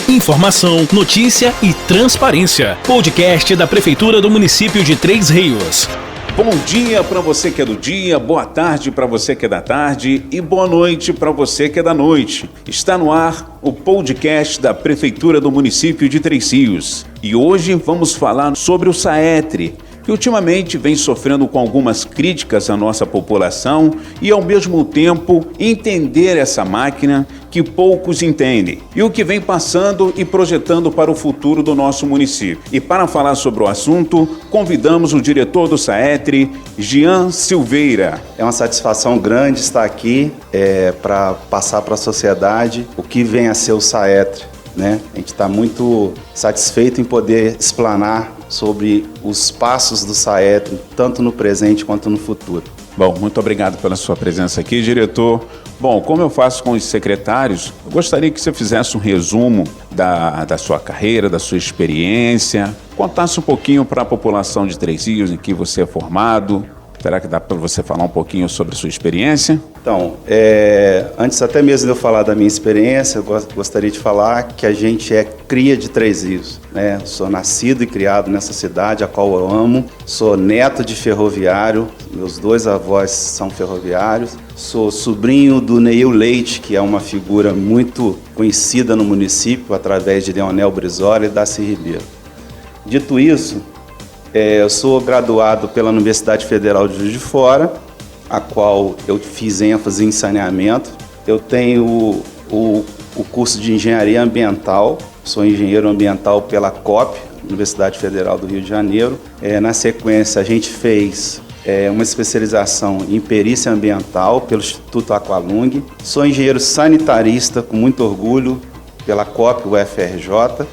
Informação, notícia e transparência. Podcast da Prefeitura do município de Três Rios. Bom dia para você que é do dia, boa tarde para você que é da tarde e boa noite para você que é da noite. Está no ar o podcast da Prefeitura do município de Três Rios. E hoje vamos falar sobre o Saetri, que ultimamente vem sofrendo com algumas críticas à nossa população e, ao mesmo tempo, entender essa máquina que poucos entendem e o que vem passando e projetando para o futuro do nosso município. E para falar sobre o assunto, convidamos o diretor do Saetri, Jean Silveira. É uma satisfação grande estar aqui para passar para a sociedade o que vem a ser o Saetri, né? A gente está muito satisfeito em poder explanar sobre os passos do Saetri, tanto no presente quanto no futuro. Bom, muito obrigado pela sua presença aqui, diretor. Bom, como eu faço com os secretários, eu gostaria que você fizesse um resumo da sua carreira, da sua experiência, contasse um pouquinho para a população de Três Rios em que você é formado. Será que dá para você falar um pouquinho sobre a sua experiência? Então, antes até mesmo de eu falar da minha experiência, eu gostaria de falar que a gente é cria de Três Rios, né? Sou nascido e criado nessa cidade, a qual eu amo. Sou neto de ferroviário, meus dois avós são ferroviários. Sou sobrinho do Neil Leite, que é uma figura muito conhecida no município, através de Leonel Brizola e Darcy Ribeiro. Dito isso, eu sou graduado pela Universidade Federal de Juiz de Fora, a qual eu fiz ênfase em saneamento. Eu tenho o curso de Engenharia Ambiental, sou engenheiro ambiental pela COP, Universidade Federal do Rio de Janeiro. Na sequência, a gente fez uma especialização em perícia ambiental pelo Instituto Aqualung. Sou engenheiro sanitarista, com muito orgulho, pela COP UFRJ.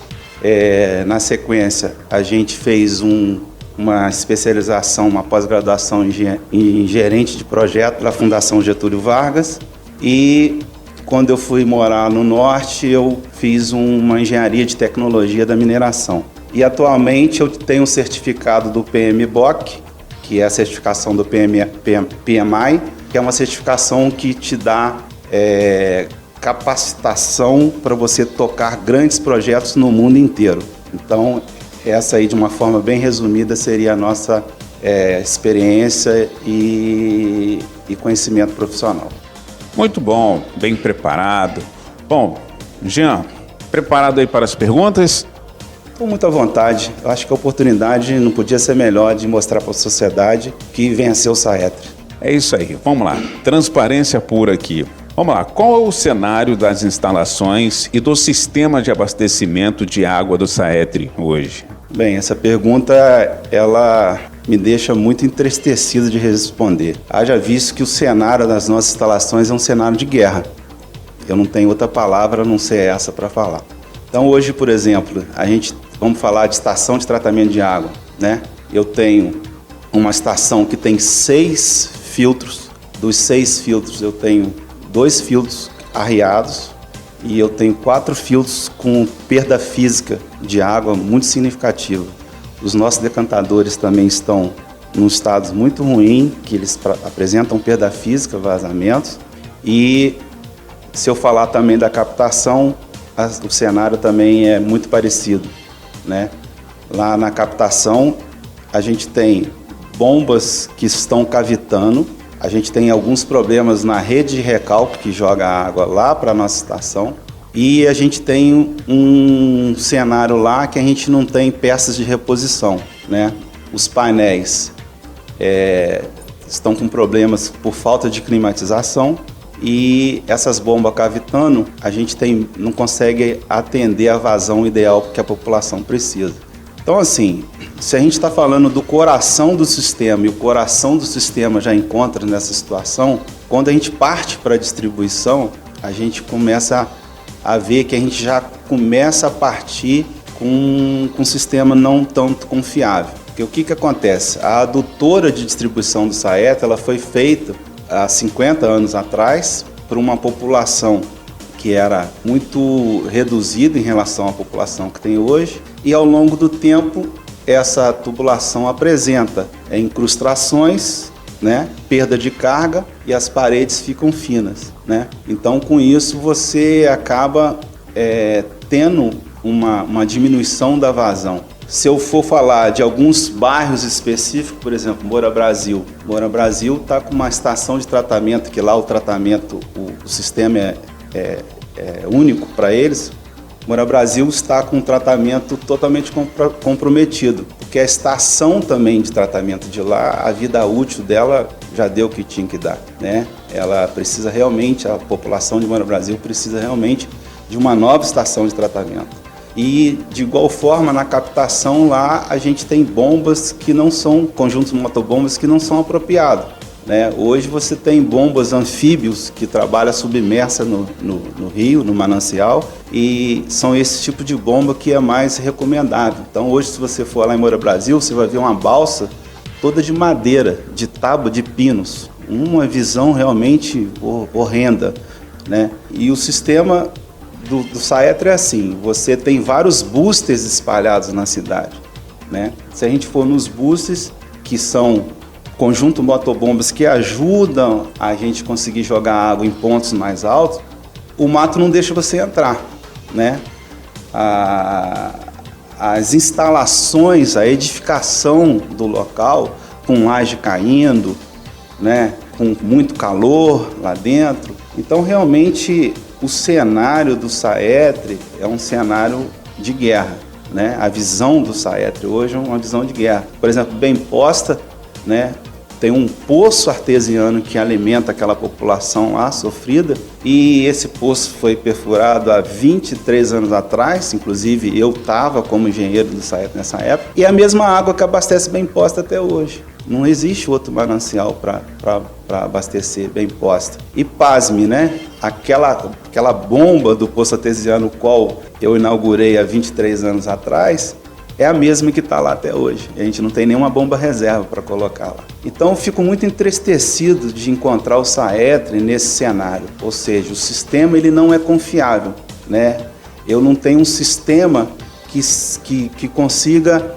Na sequência, a gente fez uma especialização, uma pós-graduação em gerente de projeto pela Fundação Getúlio Vargas. E quando eu fui morar no norte, eu fiz uma engenharia de tecnologia da mineração. E atualmente eu tenho um certificado do PMBOK, que é a certificação do PMI, que é uma certificação que te dá capacitação para você tocar grandes projetos no mundo inteiro. Então, essa aí, de uma forma bem resumida, seria a nossa experiência e conhecimento profissional. Muito bom, bem preparado. Bom, Jean, preparado aí para as perguntas? Com muita vontade. Eu acho que a oportunidade não podia ser melhor de mostrar para a sociedade que vem a ser o Saetri. É isso aí, vamos lá. Transparência pura aqui. Vamos lá, qual é o cenário das instalações e do sistema de abastecimento de água do Saetri hoje? Bem, essa pergunta, ela me deixa muito entristecido de responder. Haja visto que o cenário das nossas instalações é um cenário de guerra. Eu não tenho outra palavra a não ser essa para falar. Então hoje, por exemplo, vamos falar de estação de tratamento de água, né? Eu tenho uma estação que tem 6 filtros. Dos 6 filtros eu tenho 2 filtros arriados e eu tenho 4 filtros com perda física de água muito significativa. Os nossos decantadores também estão num estado muito ruim, que eles apresentam perda física, vazamentos. E se eu falar também da captação, o cenário também é muito parecido, né? Lá na captação, a gente tem bombas que estão cavitando, a gente tem alguns problemas na rede de recalque que joga água lá para a nossa estação e a gente tem um cenário lá que a gente não tem peças de reposição, né? Os painéis estão com problemas por falta de climatização e essas bombas cavitando, a gente não consegue atender a vazão ideal que a população precisa. Então, assim, se a gente está falando do coração do sistema e o coração do sistema já encontra nessa situação, quando a gente parte para a distribuição, a gente começa a ver que a gente já começa a partir com um sistema não tanto confiável. Porque o que acontece? A adutora de distribuição do Saetri, ela foi feita há 50 anos atrás por uma população que era muito reduzida em relação à população que tem hoje, e ao longo do tempo essa tubulação apresenta incrustações, né, perda de carga e as paredes ficam finas, né? Então com isso você acaba tendo uma diminuição da vazão. Se eu for falar de alguns bairros específicos, por exemplo, Moura Brasil está com uma estação de tratamento, que lá o tratamento, o sistema é único para eles. Moura Brasil está com um tratamento totalmente comprometido, porque a estação também de tratamento de lá, a vida útil dela já deu o que tinha que dar, né? Ela precisa realmente, a população de Moura Brasil precisa realmente de uma nova estação de tratamento. E, de igual forma, na captação lá, a gente tem bombas que não são, conjuntos de motobombas que não são apropriados, né? Hoje você tem bombas anfíbios que trabalham submersa no rio, no manancial, e são esse tipo de bomba que é mais recomendável. Então, hoje, se você for lá em Moura Brasil, você vai ver uma balsa toda de madeira, de tábua de pinos. Uma visão realmente horrenda, né? E o sistema do Saetro é assim, você tem vários boosters espalhados na cidade, né? Se a gente for nos boosters, que são conjunto motobombas que ajudam a gente conseguir jogar água em pontos mais altos, o mato não deixa você entrar, né? As instalações, a edificação do local, com laje caindo, né? Com muito calor lá dentro. Então, realmente, o cenário do Saetro é um cenário de guerra, né? A visão do Saetro hoje é uma visão de guerra. Por exemplo, bem posta, né? Tem um poço artesiano que alimenta aquela população lá sofrida, e esse poço foi perfurado há 23 anos atrás, inclusive eu estava como engenheiro do Saetro nessa época, e a mesma água que abastece Bem Posta até hoje. Não existe outro manancial para abastecer Bem Posta. E pasme, né? Aquela bomba do poço artesiano, qual eu inaugurei há 23 anos atrás, é a mesma que está lá até hoje. A gente não tem nenhuma bomba reserva para colocar lá. Então eu fico muito entristecido de encontrar o Saetro nesse cenário. Ou seja, o sistema ele não é confiável, né? Eu não tenho um sistema que consiga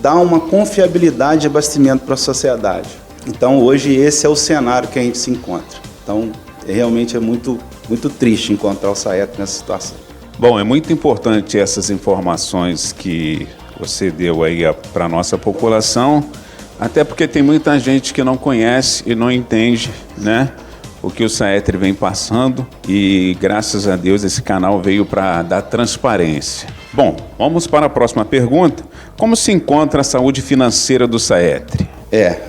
dar uma confiabilidade de abastecimento para a sociedade. Então hoje esse é o cenário que a gente se encontra. Então realmente é muito triste encontrar o Saetro nessa situação. Bom, é muito importante essas informações que você deu aí para a nossa população, até porque tem muita gente que não conhece e não entende, né, o que o Saetro vem passando, e graças a Deus esse canal veio para dar transparência. Bom, vamos para a próxima pergunta. Como se encontra a saúde financeira do Saetro?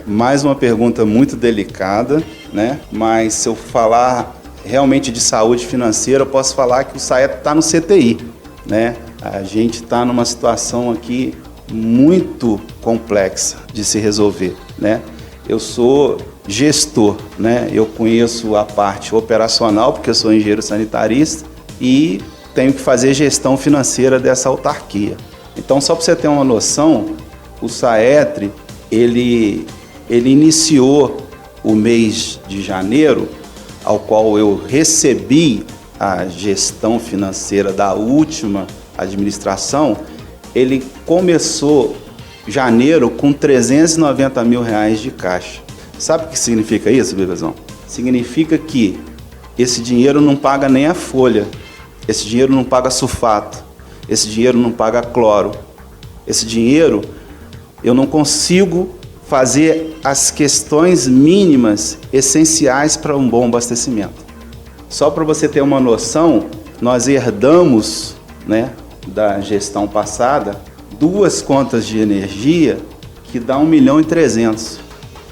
Mais uma pergunta muito delicada, né? Mas se eu falar realmente de saúde financeira, eu posso falar que o Saetro está no CTI, né? A gente está numa situação aqui muito complexa de se resolver, né? Eu sou gestor, né? Eu conheço a parte operacional, porque eu sou engenheiro sanitarista, e tenho que fazer gestão financeira dessa autarquia. Então, só para você ter uma noção, o Saetro, ele iniciou o mês de janeiro, ao qual eu recebi a gestão financeira da última administração. Ele começou janeiro com R$390 mil de caixa. Sabe o que significa isso, bebezão? Significa que esse dinheiro não paga nem a folha, esse dinheiro não paga sulfato, esse dinheiro não paga cloro, esse dinheiro eu não consigo fazer as questões mínimas essenciais para um bom abastecimento. Só para você ter uma noção, nós herdamos, né, da gestão passada, 2 contas de energia que dá 1.300.000.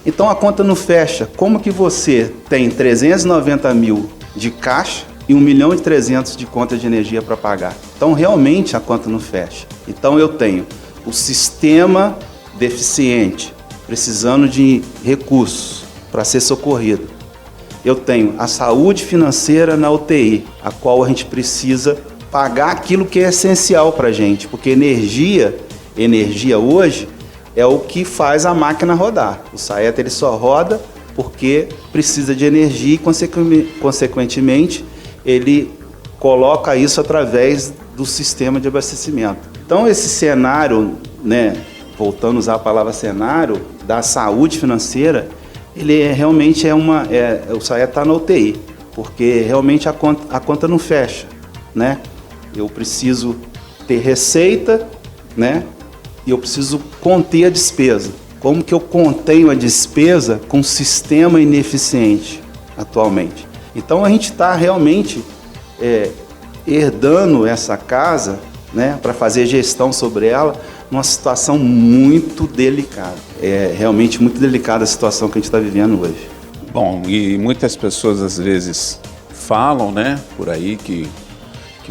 Então a conta não fecha. Como que você tem 390 mil de caixa e 1.300.000 de conta de energia para pagar? Então realmente a conta não fecha. Então eu tenho o sistema deficiente, precisando de recursos para ser socorrido. Eu tenho a saúde financeira na UTI, a qual a gente precisa pagar aquilo que é essencial para a gente, porque energia hoje é o que faz a máquina rodar. O Saetro ele só roda porque precisa de energia e, consequentemente, ele coloca isso através do sistema de abastecimento. Então, esse cenário, né, voltando a usar a palavra cenário, da saúde financeira, ele realmente o Saetro está na UTI, porque realmente a conta não fecha, né? Eu preciso ter receita, né? E eu preciso conter a despesa. Como que eu contenho a despesa com um sistema ineficiente atualmente? Então a gente está realmente herdando essa casa, né, para fazer gestão sobre ela, numa situação muito delicada. É realmente muito delicada a situação que a gente está vivendo hoje. Bom, e muitas pessoas às vezes falam, né, por aí que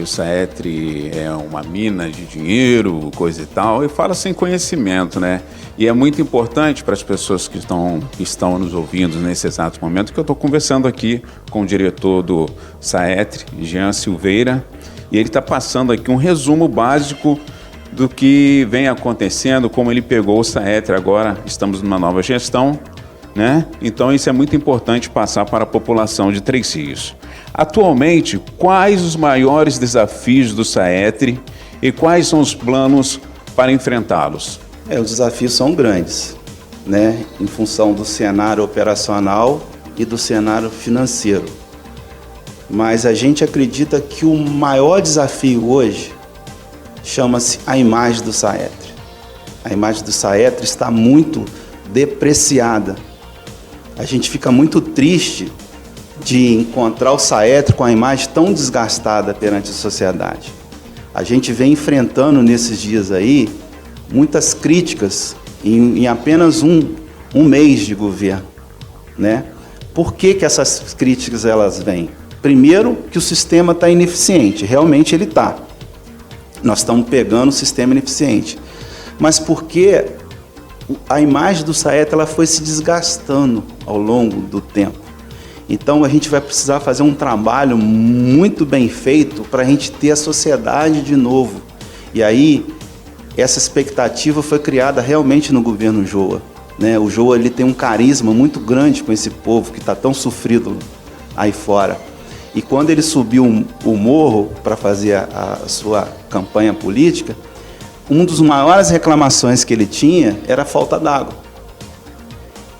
o Saetri é uma mina de dinheiro, coisa e tal, e fala sem conhecimento, né? E é muito importante para as pessoas que estão nos ouvindo nesse exato momento que eu estou conversando aqui com o diretor do Saetri, Jean Silveira, e ele está passando aqui um resumo básico do que vem acontecendo, como ele pegou o Saetri. Agora estamos numa nova gestão, né? Então isso é muito importante passar para a população de Três Rios. Atualmente, quais os maiores desafios do Saetri e quais são os planos para enfrentá-los? Os desafios são grandes, né? Em função do cenário operacional e do cenário financeiro. Mas a gente acredita que o maior desafio hoje chama-se a imagem do Saetri. A imagem do Saetri está muito depreciada. A gente fica muito triste de encontrar o Saetri com a imagem tão desgastada perante a sociedade. A gente vem enfrentando nesses dias aí muitas críticas em apenas um mês de governo, né? Por que essas críticas elas vêm? Primeiro, que o sistema está ineficiente, realmente ele está. Nós estamos pegando o sistema ineficiente. Mas porque a imagem do Saetri ela foi se desgastando ao longo do tempo. Então a gente vai precisar fazer um trabalho muito bem feito para a gente ter a sociedade de novo. E aí, essa expectativa foi criada realmente no governo Joa, né? O Joa ele tem um carisma muito grande com esse povo que está tão sofrido aí fora. E quando ele subiu o morro para fazer a sua campanha política, uma das maiores reclamações que ele tinha era a falta d'água.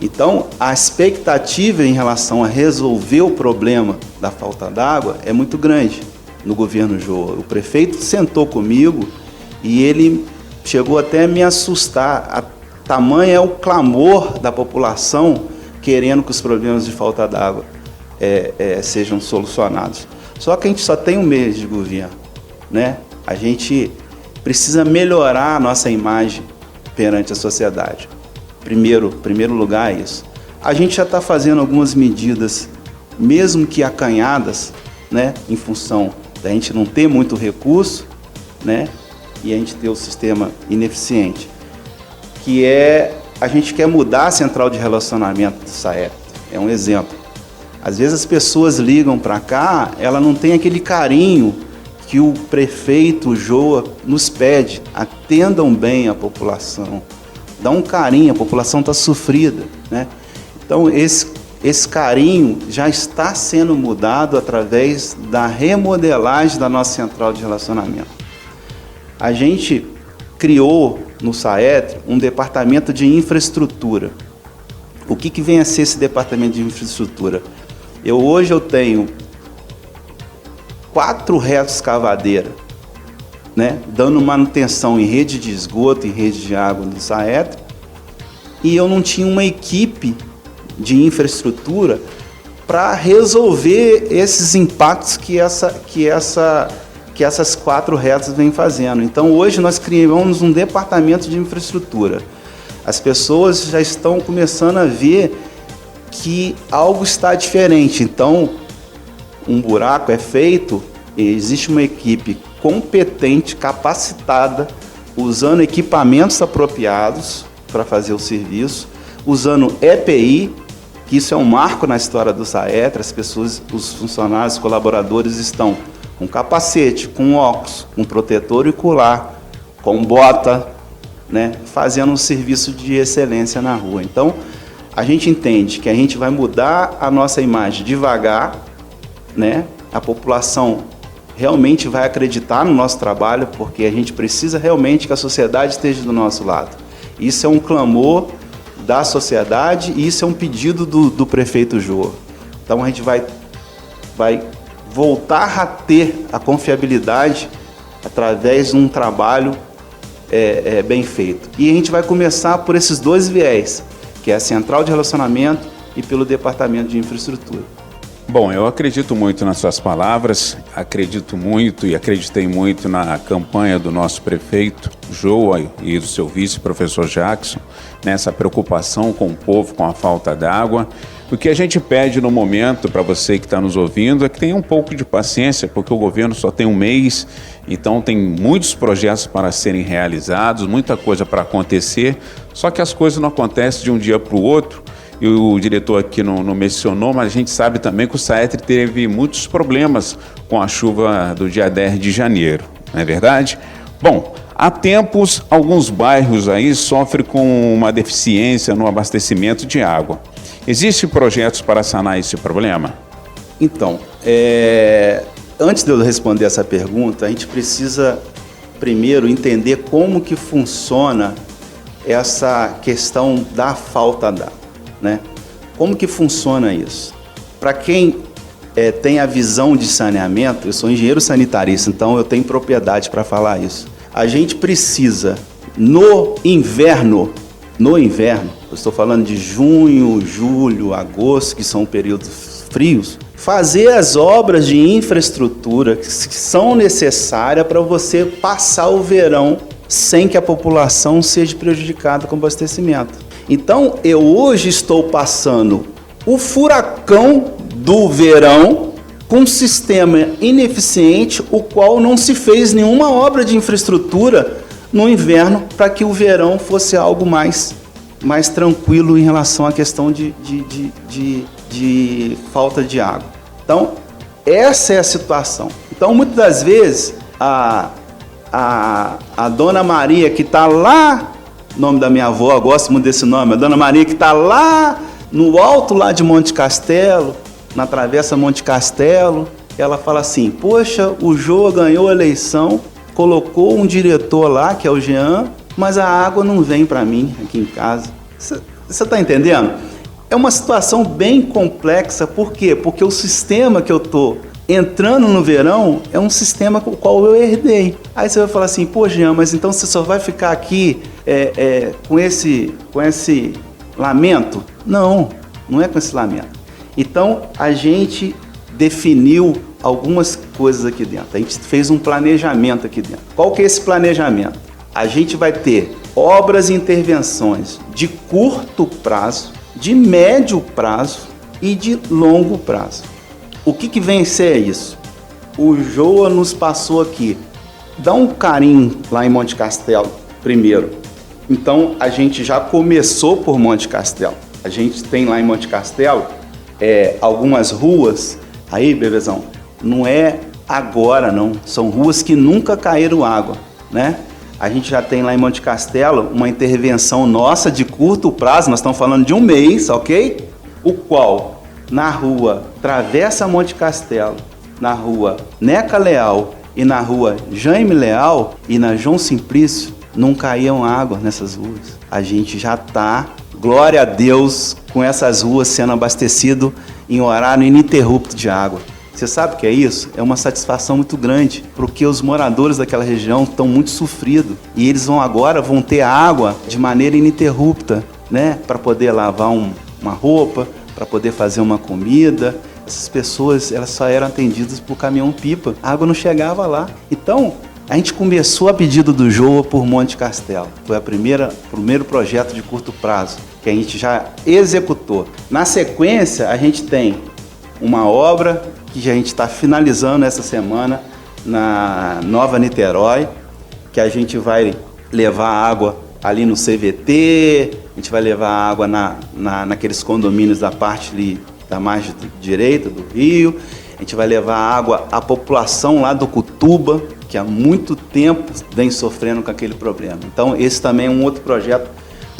Então, a expectativa em relação a resolver o problema da falta d'água é muito grande no governo Joa. O prefeito sentou comigo e ele chegou até a me assustar. Tamanho é o clamor da população querendo que os problemas de falta d'água sejam solucionados. Só que a gente só tem um mês de governo, né? A gente precisa melhorar a nossa imagem perante a sociedade. Primeiro lugar é isso. A gente já está fazendo algumas medidas, mesmo que acanhadas, né, em função da gente não ter muito recurso, né, e a gente ter o sistema ineficiente, que a gente quer mudar a central de relacionamento do Saetri. É um exemplo. Às vezes as pessoas ligam para cá, ela não tem aquele carinho que o prefeito Joa nos pede. Atendam bem a população. Dá um carinho, a população está sofrida, né? Então, esse carinho já está sendo mudado através da remodelagem da nossa central de relacionamento. A gente criou no Saetri um departamento de infraestrutura. O que vem a ser esse departamento de infraestrutura? Hoje eu tenho 4 retroescavadeiras, né, dando manutenção em rede de esgoto e rede de água do Saetri, e eu não tinha uma equipe de infraestrutura para resolver esses impactos que essas 4 retas vêm fazendo. Então hoje nós criamos um departamento de infraestrutura. As pessoas já estão começando a ver que algo está diferente. Então um buraco é feito, existe uma equipe competente, capacitada, usando equipamentos apropriados para fazer o serviço, usando EPI, que isso é um marco na história do Saetri. As pessoas, os funcionários, os colaboradores estão com capacete, com óculos, com protetor ocular, com bota, né, fazendo um serviço de excelência na rua. Então, a gente entende que a gente vai mudar a nossa imagem devagar, né? A população realmente vai acreditar no nosso trabalho, porque a gente precisa realmente que a sociedade esteja do nosso lado. Isso é um clamor da sociedade e isso é um pedido do prefeito Joa. Então a gente vai voltar a ter a confiabilidade através de um trabalho bem feito. E a gente vai começar por esses dois viés, que é a central de relacionamento e pelo departamento de infraestrutura. Bom, eu acredito muito nas suas palavras, acredito muito e acreditei muito na campanha do nosso prefeito, Joa, e do seu vice, professor Jackson, nessa preocupação com o povo, com a falta d'água. O que a gente pede no momento, para você que está nos ouvindo, é que tenha um pouco de paciência, porque o governo só tem um mês, então tem muitos projetos para serem realizados, muita coisa para acontecer, só que as coisas não acontecem de um dia para o outro. E o diretor aqui não mencionou, mas a gente sabe também que o Saetri teve muitos problemas com a chuva do dia 10 de janeiro, não é verdade? Bom, há tempos, alguns bairros aí sofrem com uma deficiência no abastecimento de água. Existem projetos para sanar esse problema? Então, antes de eu responder essa pergunta, a gente precisa primeiro entender como que funciona essa questão da falta d'água. Né? Como que funciona isso? Para quem tem a visão de saneamento, eu sou engenheiro sanitarista, então eu tenho propriedade para falar isso. A gente precisa, no inverno, eu estou falando de junho, julho, agosto, que são períodos frios, fazer as obras de infraestrutura que são necessárias para você passar o verão sem que a população seja prejudicada com o abastecimento. Então, eu hoje estou passando o furacão do verão com um sistema ineficiente, o qual não se fez nenhuma obra de infraestrutura no inverno para que o verão fosse algo mais tranquilo em relação à questão de falta de água. Então, essa é a situação. Então, muitas das vezes, a Dona Maria, que está lá, nome da minha avó, eu gosto muito desse nome, a Dona Maria, que está lá no alto lá de Monte Castelo, na Travessa Monte Castelo, ela fala assim: poxa, o Joa ganhou a eleição, colocou um diretor lá, que é o Jean, mas a água não vem para mim aqui em casa. Você está entendendo? É uma situação bem complexa, por quê? Porque o sistema que eu estou entrando no verão é um sistema com o qual eu herdei. Aí você vai falar assim: pô, Jean, mas então você só vai ficar aqui com esse lamento? Não é com esse lamento. Então, a gente definiu algumas coisas aqui dentro. A gente fez um planejamento aqui dentro. Qual que é esse planejamento? A gente vai ter obras e intervenções de curto prazo, de médio prazo e de longo prazo. O que vem a ser isso? O Joa nos passou aqui. Dá um carinho lá em Monte Castelo primeiro. Então, a gente já começou por Monte Castelo. A gente tem lá em Monte Castelo algumas ruas. Aí, bebezão, não é agora não. São ruas que nunca caíram água, né? A gente já tem lá em Monte Castelo uma intervenção nossa de curto prazo. Nós estamos falando de um mês, ok? O qual, na rua Travessa Monte Castelo, na rua Neca Leal e na rua Jaime Leal e na João Simplício, não caíam água nessas ruas. A gente já está, glória a Deus, com essas ruas sendo abastecido em horário ininterrupto de água. Você sabe o que é isso? É uma satisfação muito grande, porque os moradores daquela região estão muito sofridos e eles agora vão ter água de maneira ininterrupta, né? Para poder lavar uma roupa, para poder fazer uma comida. Essas pessoas, elas só eram atendidas por caminhão-pipa. A água não chegava lá. Então, a gente começou a pedido do Joa por Monte Castelo. Foi o primeiro projeto de curto prazo que a gente já executou. Na sequência, a gente tem uma obra que a gente está finalizando essa semana na Nova Niterói, que a gente vai levar água ali no CVT, a gente vai levar água naqueles condomínios da parte ali da margem direita do rio, a gente vai levar água à população lá do Cutuba, que há muito tempo vem sofrendo com aquele problema. Então, esse também é um outro projeto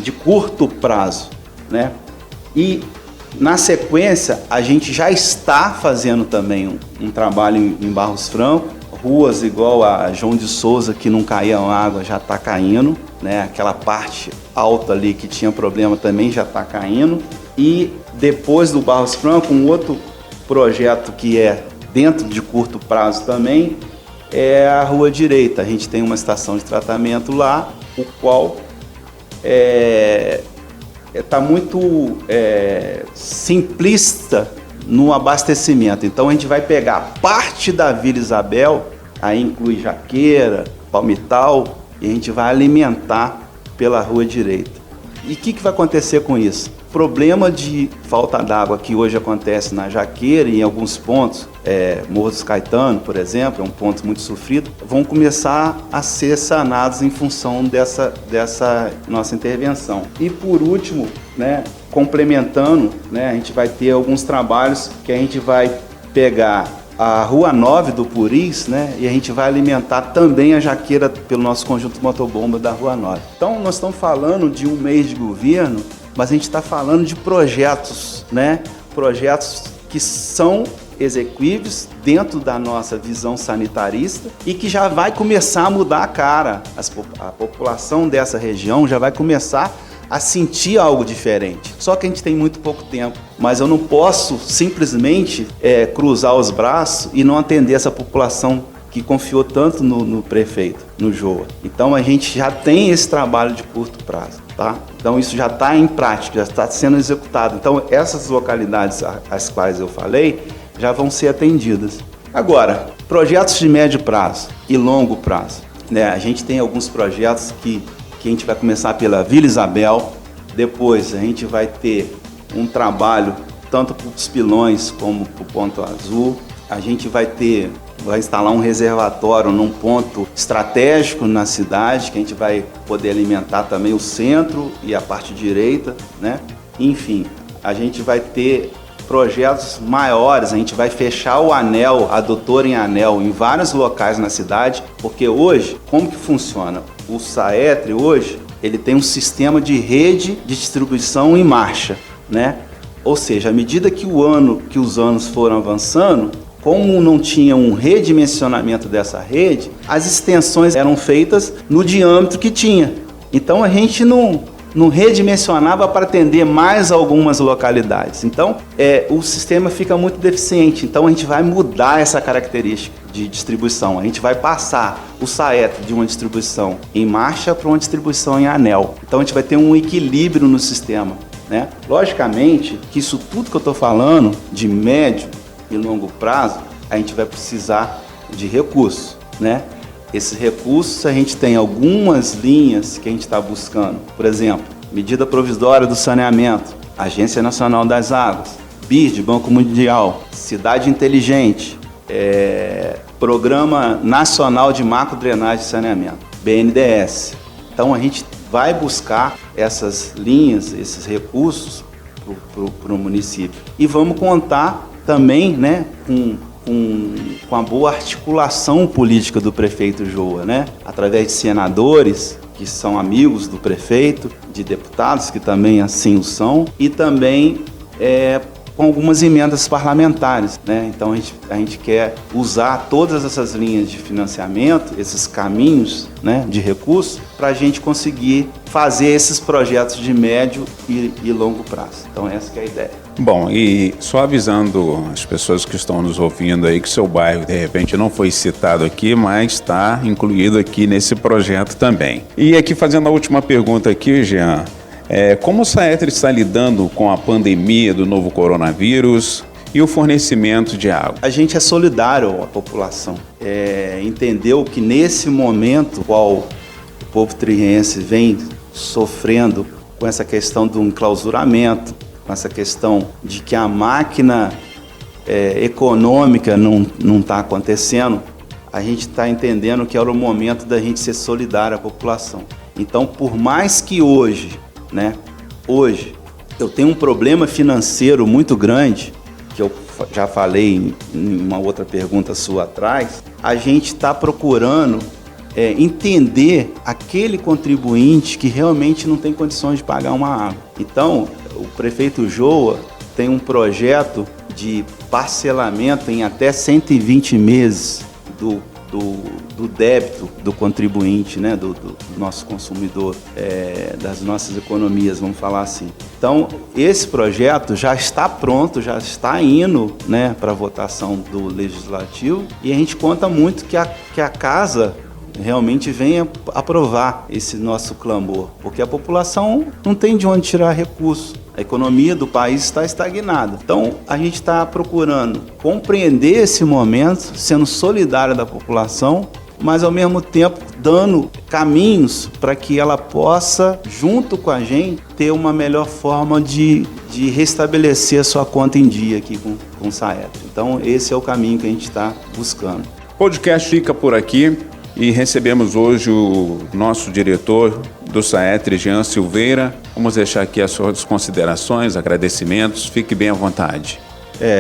de curto prazo, né? E, na sequência, a gente já está fazendo também um trabalho em Barros Franco, ruas igual a João de Souza, que não caía água, já está caindo, né? Aquela parte alta ali que tinha problema também já está caindo. E depois do Barros Franco, um outro projeto que é dentro de curto prazo também, é a Rua Direita. A gente tem uma estação de tratamento lá, o qual está muito simplista no abastecimento. Então a gente vai pegar parte da Vila Isabel, aí inclui Jaqueira, Palmital, e a gente vai alimentar pela Rua Direita. E o que vai acontecer com isso? Problema de falta d'água que hoje acontece na Jaqueira e em alguns pontos, Morro dos Caetano, por exemplo, é um ponto muito sofrido, vão começar a ser sanados em função dessa nossa intervenção. E por último, né, complementando, né, a gente vai ter alguns trabalhos que a gente vai pegar a Rua 9 do Puris, né, e a gente vai alimentar também a Jaqueira pelo nosso conjunto motobomba da Rua 9. Então nós estamos falando de um mês de governo, mas a gente está falando de projetos, né? Projetos que são execuíveis dentro da nossa visão sanitarista e que já vai começar a mudar a cara. A população dessa região já vai começar a sentir algo diferente. Só que a gente tem muito pouco tempo, mas eu não posso simplesmente cruzar os braços e não atender essa população que confiou tanto no prefeito, no Joa. Então a gente já tem esse trabalho de curto prazo. Tá? Então isso já está em prática, já está sendo executado. Então essas localidades às quais eu falei já vão ser atendidas. Agora, projetos de médio prazo e longo prazo, né? A gente tem alguns projetos que a gente vai começar pela Vila Isabel, depois a gente vai ter um trabalho tanto para os pilões como para o Ponto Azul. A gente vai instalar um reservatório num ponto estratégico na cidade, que a gente vai poder alimentar também o centro e a parte direita, né? Enfim, a gente vai ter projetos maiores, a gente vai fechar o anel, adutor em anel, em vários locais na cidade, porque hoje, como que funciona? O SAETRE hoje, ele tem um sistema de rede de distribuição em marcha, né? Ou seja, à medida que os anos foram avançando, como não tinha um redimensionamento dessa rede, as extensões eram feitas no diâmetro que tinha. Então a gente não redimensionava para atender mais algumas localidades. Então o sistema fica muito deficiente. Então a gente vai mudar essa característica de distribuição. A gente vai passar o SAETRE de uma distribuição em marcha para uma distribuição em anel. Então a gente vai ter um equilíbrio no sistema, né? Logicamente que isso tudo que eu estou falando de médio e longo prazo, a gente vai precisar de recursos, né? Esses recursos, a gente tem algumas linhas que a gente está buscando. Por exemplo, medida provisória do saneamento, Agência Nacional das Águas, BID, Banco Mundial, Cidade Inteligente, Programa Nacional de Macrodrenagem e Saneamento, BNDES. Então a gente vai buscar essas linhas, esses recursos para o município. E vamos contar também, né, com a boa articulação política do prefeito Joa, né, através de senadores que são amigos do prefeito, de deputados que também assim o são, e também com algumas emendas parlamentares, né? Então a gente quer usar todas essas linhas de financiamento, esses caminhos, né, de recursos, para a gente conseguir fazer esses projetos de médio e longo prazo. Então essa que é a ideia. Bom, e só avisando as pessoas que estão nos ouvindo aí que seu bairro de repente não foi citado aqui, mas está incluído aqui nesse projeto também. E aqui fazendo a última pergunta aqui, Jean, como o SAETRE está lidando com a pandemia do novo coronavírus e o fornecimento de água? A gente é solidário à população. Entendeu que nesse momento, qual o povo triense vem sofrendo com essa questão do enclausuramento, com essa questão de que a máquina econômica não está acontecendo, a gente está entendendo que era o momento da gente ser solidário à população. Então, por mais que hoje eu tenho um problema financeiro muito grande, que eu já falei em uma outra pergunta sua atrás, a gente está procurando entender aquele contribuinte que realmente não tem condições de pagar uma água. Então, o prefeito Joa tem um projeto de parcelamento em até 120 meses do débito do contribuinte, né, do nosso consumidor, das nossas economias, vamos falar assim. Então, esse projeto já está pronto, já está indo, né, para a votação do Legislativo, e a gente conta muito que a Casa realmente venha aprovar esse nosso clamor, porque a população não tem de onde tirar recurso. A economia do país está estagnada. Então, a gente está procurando compreender esse momento, sendo solidário da população, mas ao mesmo tempo dando caminhos para que ela possa, junto com a gente, ter uma melhor forma de restabelecer a sua conta em dia aqui com o Saetri. Então, esse é o caminho que a gente está buscando. O podcast fica por aqui e recebemos hoje o nosso diretor do Saetri, Jean Silveira. Vamos deixar aqui as suas considerações, agradecimentos. Fique bem à vontade.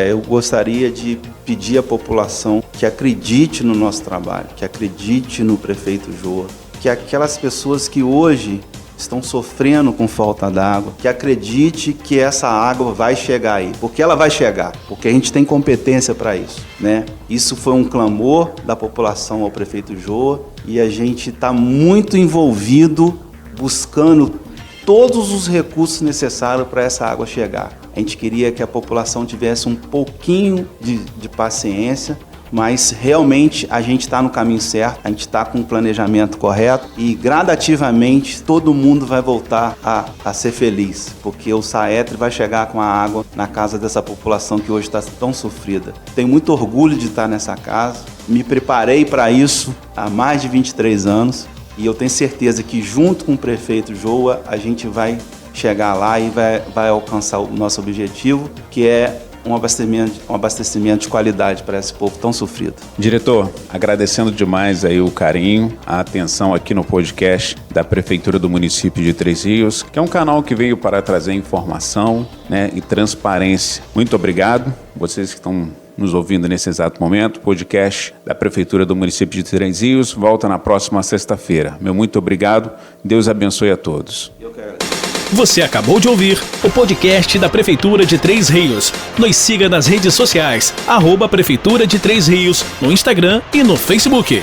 Eu gostaria de pedir à população que acredite no nosso trabalho, que acredite no prefeito Joa, que aquelas pessoas que hoje estão sofrendo com falta d'água, que acredite que essa água vai chegar aí, porque ela vai chegar, porque a gente tem competência para isso, né? Isso foi um clamor da população ao prefeito Joa e a gente está muito envolvido buscando todos os recursos necessários para essa água chegar. A gente queria que a população tivesse um pouquinho de paciência, mas realmente a gente está no caminho certo, a gente está com o planejamento correto e gradativamente todo mundo vai voltar a ser feliz, porque o Saetri vai chegar com a água na casa dessa população que hoje está tão sofrida. Tenho muito orgulho de estar nessa casa, me preparei para isso há mais de 23 anos e eu tenho certeza que junto com o prefeito Joa a gente vai chegar lá e vai alcançar o nosso objetivo, que é um abastecimento de qualidade para esse povo tão sofrido. Diretor, agradecendo demais aí o carinho, a atenção aqui no podcast da Prefeitura do município de Três Rios, que é um canal que veio para trazer informação, né, e transparência. Muito obrigado, vocês que estão nos ouvindo nesse exato momento. O podcast da Prefeitura do município de Três Rios volta na próxima sexta-feira. Meu muito obrigado, Deus abençoe a todos. Eu quero. Você acabou de ouvir o podcast da Prefeitura de Três Rios. Nos siga nas redes sociais, @Prefeitura de Três Rios, no Instagram e no Facebook.